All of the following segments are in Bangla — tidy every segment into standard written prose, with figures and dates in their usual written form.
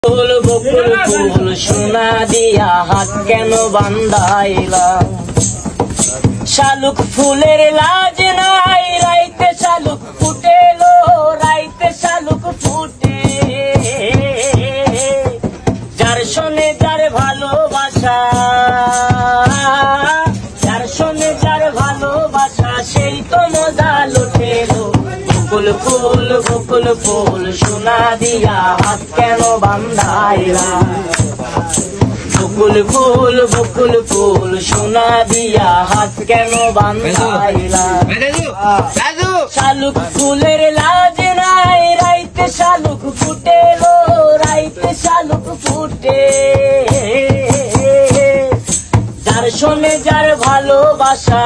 ফুল বকুল ফুল সোনা দিয়া হাত কেন বান্ধাইলা? শালুক ফুলের লাজ নাই, রাইতে শালুক ফুটেলো, রাইতে শালুক ফুটে। যার শোনে যার ভালোবাসা, যার শোনে যার ভালোবাসা, সেই তো মজা লুটেলো। বকুল ফুল বকুল ফুল সোনা দিয়া হাত কেন বান্ধাইলা? বকুল ফুল বকুল ফুল সোনা দিয়া হাত কেন বান্ধাইলা? শালুক ফুলের লাজ নাই, রাইতে শালুক ফুটেলো, রাইতে শালুক ফুটে। যার শোনে যার ভালোবাসা,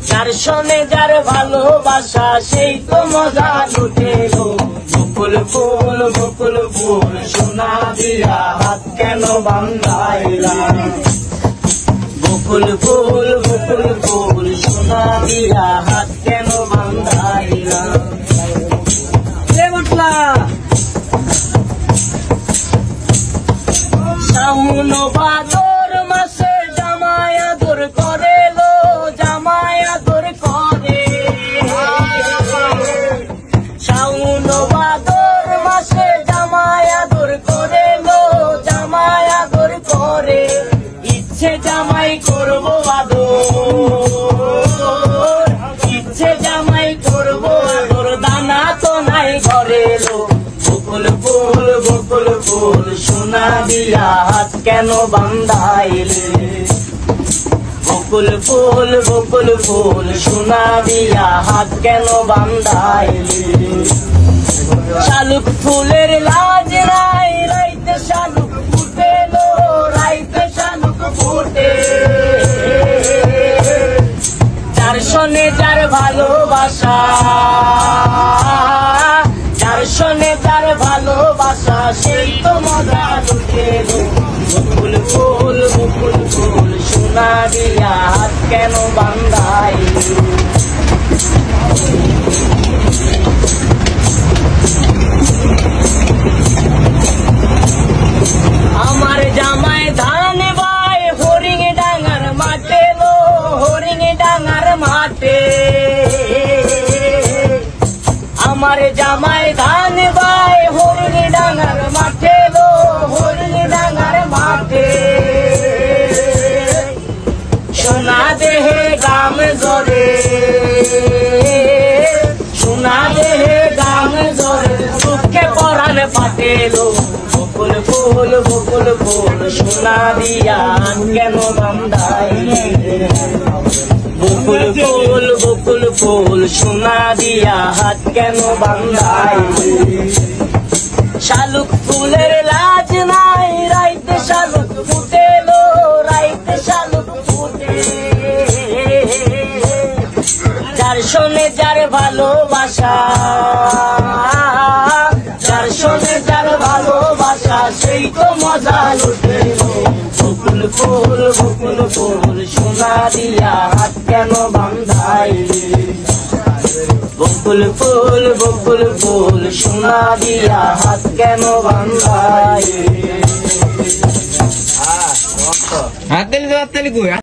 যার শোনে যার ভালোবাসা, সেই তো মজা লুটেলো। বকুল ফুল বকুল ফুল সোনা দিয়া হাত কেন বান্ধাইলা? বকুল ফুল বকুল ফুল সোনা দিয়া হাত কেন বান্ধাইলা? শাওন ভাদর মাসে জামাই আদর করে লো, জামাই আদর করে। শাওন ভাদর মাসে জামাই আদর করে লো, জামাই আদর করে। ইচ্ছে জামাই করবো আদর, ইচ্ছে জামাই করবো আদর, দানা তো নাই ঘরে লো। বকুল ফুল বকুল ফুল সোনা দিয়া হাত কেন বান্ধাইলে? বকুল ফুল বকুল ফুল সোনা দিয়া হাত কেন বান্ধাইলে? শালুক ফুলের লাজ নাই, রাইতে শালুক ফুটেলো, রাইতে শালুক ফুটে। যার শোনে যার ভালোবাসা, যার শোনে যার ভালোবাসা, সেই তো মজা লুটেলো। বকুল ফুল বকুল ফুল সোনা দিয়া হাত কেন বান্ধাইলে? আমার জামাই ধান বাই হরিং ডাঙার মাঠে লো, হরিং ডাঙার মাঠে। আমার জামাই ধান বাই হরিং ডাঙার মাঠে লো, হরিং ডাঙার মাঠে। সোনা দেহে গাম জরে, সোনা দেহে গাম জরে, দুঃখে পরাণ পাটেলো। বকুল ফুল বকুল ফুল সোনা দিয়া কেন বান্ধাইলে? বকুল ফুল বকুল ফুল সোনা দিয়া হাত কেন বান্ধাইলে? শালুক ফুলের লাজ নাই, রাইতে শালুক ফুটেলো, রাইতে শালুক ফুটে। যার শোনে যার ভালোবাসা, যার শোনে যার ভালোবাসা, সেই তো মজা লুটেলো। বকুল ফুল বকুল ফুল সোনা দিয়া হাত কেন বান্ধাইলে? বকুল ফুল বকুল ফুল সোনা দিয়া হাত কেন বান্ধাইলে? হাত তালি কই?